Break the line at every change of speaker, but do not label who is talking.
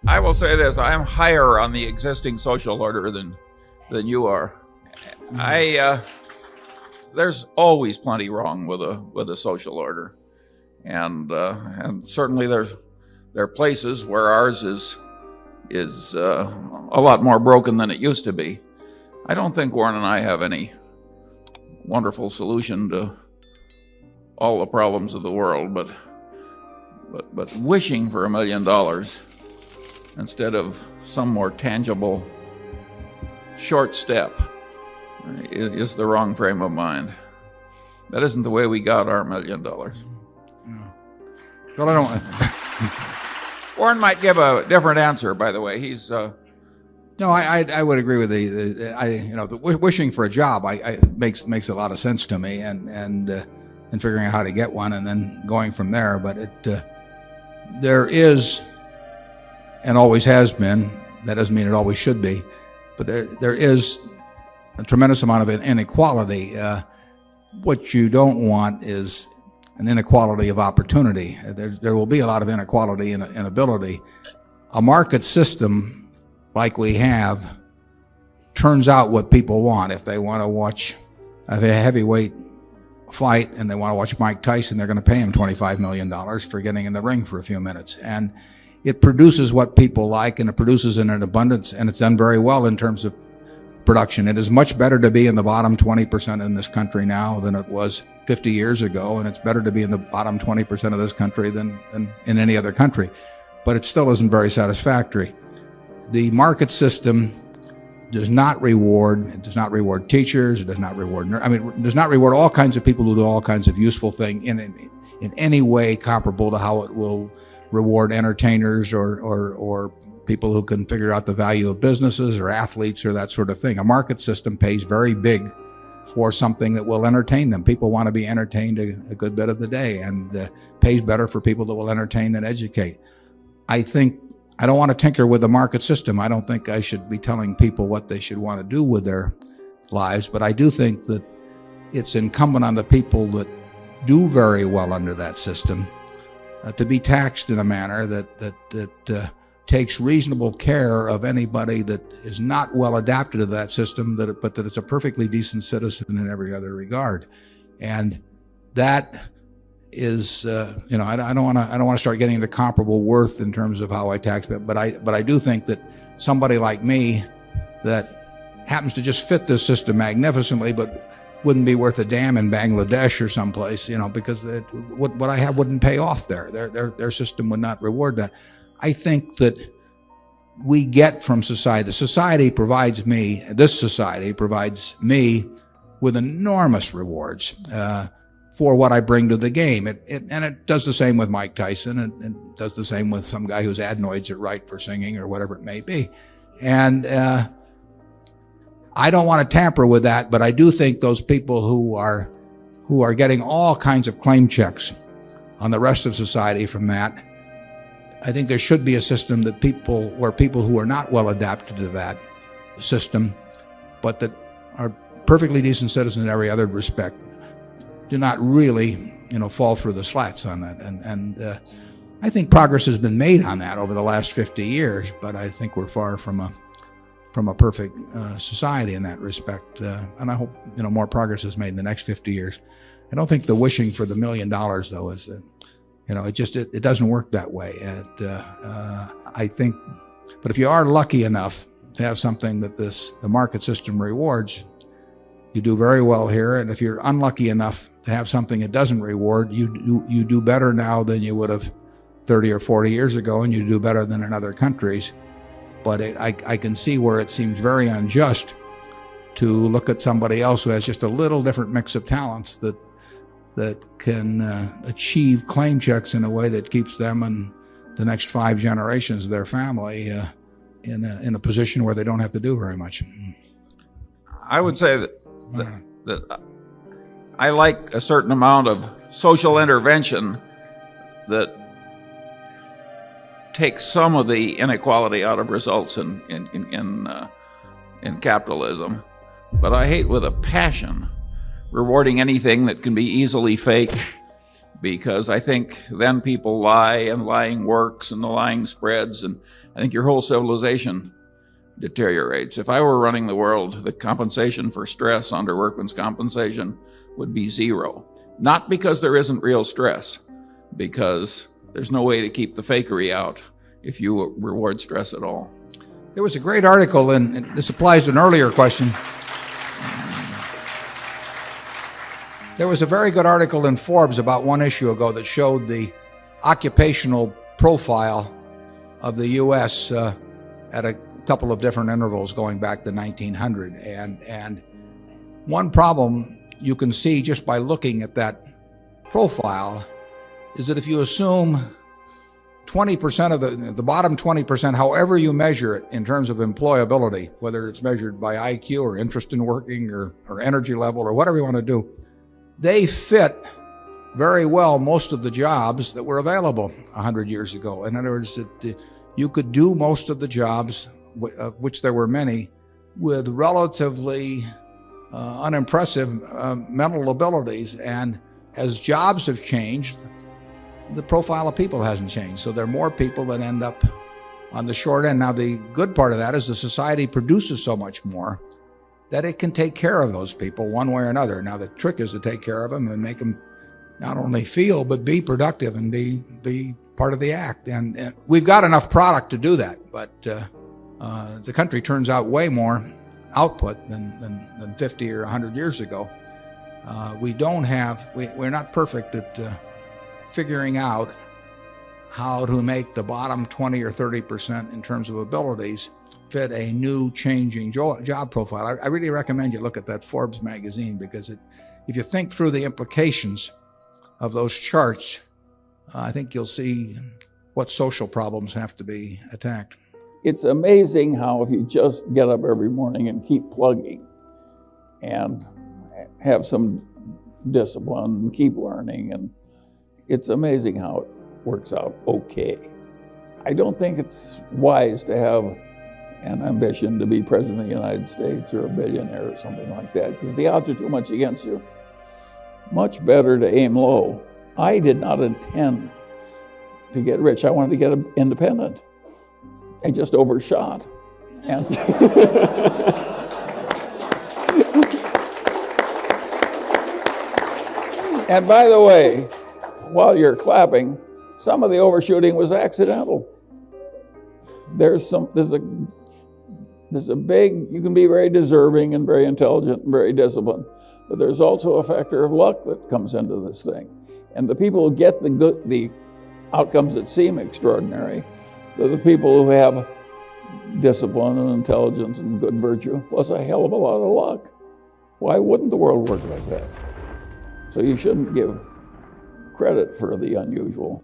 I will say this: I am higher on the existing social order than you are. There's always plenty wrong with a social order, and certainly there are places where ours is a lot more broken than it used to be. I don't think Warren and I have any wonderful solution to all the problems of the world, but wishing for $1 million instead of some more tangible short step is the wrong frame of mind. That isn't the way we got our $1 million.
Well, I don't.
Warren might give a different answer, by the way. He's
No, I would agree with the wishing for a job. Makes a lot of sense to me, and figuring out how to get one and then going from there. But there is, and always has been. That doesn't mean it always should be, but there is a tremendous amount of inequality. What you don't want is an inequality of opportunity. There will be a lot of inequality in ability. A market system like we have turns out what people want. If they want to watch a heavyweight fight and they want to watch Mike Tyson, they're going to pay him $25 million for getting in the ring for a few minutes. And it produces what people like, and it produces in an abundance, and it's done very well in terms of production. It is much better to be in the bottom 20% in this country now than it was 50 years ago, and it's better to be in the bottom 20% of this country than in any other country. But it still isn't very satisfactory. The market system does not reward teachers, it does not reward, it does not reward all kinds of people who do all kinds of useful things in any way comparable to how it will reward entertainers or people who can figure out the value of businesses or athletes or that sort of thing. A market system pays very big for something that will entertain them. People want to be entertained a good bit of the day, and pays better for people that will entertain and educate. I don't want to tinker with the market system. I don't think I should be telling people what they should want to do with their lives, but I do think that it's incumbent on the people that do very well under that system to be taxed in a manner that takes reasonable care of anybody that is not well adapted to that system, but that it's a perfectly decent citizen in every other regard. And that is, I don't want to start getting into comparable worth in terms of how I tax, but I do think that somebody like me that happens to just fit this system magnificently, but wouldn't be worth a damn in Bangladesh or someplace, because what I have wouldn't pay off there. Their system would not reward that. I think that we get from society. This society provides me with enormous rewards for what I bring to the game. And it does the same with Mike Tyson, and it does the same with some guy whose adenoids are right for singing or whatever it may be. And I don't want to tamper with that, but I do think those people who are getting all kinds of claim checks on the rest of society from that, I think there should be a system where people who are not well adapted to that system, but that are perfectly decent citizens in every other respect, do not really, fall through the slats on that. And I think progress has been made on that over the last 50 years, but I think we're far from a perfect society in that respect. And I hope, more progress is made in the next 50 years. I don't think the wishing for the $1 million, though, is it doesn't work that way. I think, but if you are lucky enough to have something that the market system rewards, you do very well here. And if you're unlucky enough to have something it doesn't reward, you do better now than you would have 30 or 40 years ago, and you do better than in other countries. But I can see where it seems very unjust to look at somebody else who has just a little different mix of talents that can achieve claim checks in a way that keeps them and the next 5 generations of their family in a position where they don't have to do very much.
I would say that I like a certain amount of social intervention that takes some of the inequality out of results in capitalism, but I hate with a passion rewarding anything that can be easily faked, because I think then people lie and lying works and the lying spreads, and I think your whole civilization deteriorates. If I were running the world, the compensation for stress under workman's compensation would be zero. Not because there isn't real stress, because there's no way to keep the fakery out if you reward stress at all.
There was a great article, and this applies to an earlier question. There was a very good article in Forbes about one issue ago that showed the occupational profile of the U.S. At a couple of different intervals going back to 1900. And one problem you can see just by looking at that profile is that if you assume 20% of the bottom 20%, however you measure it in terms of employability, whether it's measured by IQ or interest in working or energy level or whatever you want to do, they fit very well most of the jobs that were available 100 years ago. In other words, you could do most of the jobs, of which there were many, with relatively unimpressive mental abilities. And as jobs have changed, the profile of people hasn't changed. So there are more people that end up on the short end. Now, the good part of that is the society produces so much more that it can take care of those people one way or another. Now, the trick is to take care of them and make them not only feel, but be productive and be part of the act. And we've got enough product to do that, but the country turns out way more output than 50 or 100 years ago. We're not perfect at figuring out how to make the bottom 20 or 30% in terms of abilities fit a new changing job profile. I really recommend you look at that Forbes magazine, because if you think through the implications of those charts, I think you'll see what social problems have to be attacked.
It's amazing how if you just get up every morning and keep plugging and have some discipline and keep learning, and it's amazing how it works out okay. I don't think it's wise to have an ambition to be president of the United States or a billionaire or something like that, because the odds are too much against you. Much better to aim low. I did not intend to get rich. I wanted to get independent. I just overshot. And and by the way, while you're clapping, some of the overshooting was accidental. There's a big, you can be very deserving and very intelligent and very disciplined, but there's also a factor of luck that comes into this thing. And the people who get the outcomes that seem extraordinary, they're the people who have discipline and intelligence and good virtue, plus a hell of a lot of luck. Why wouldn't the world work like that? So you shouldn't give credit for the unusual.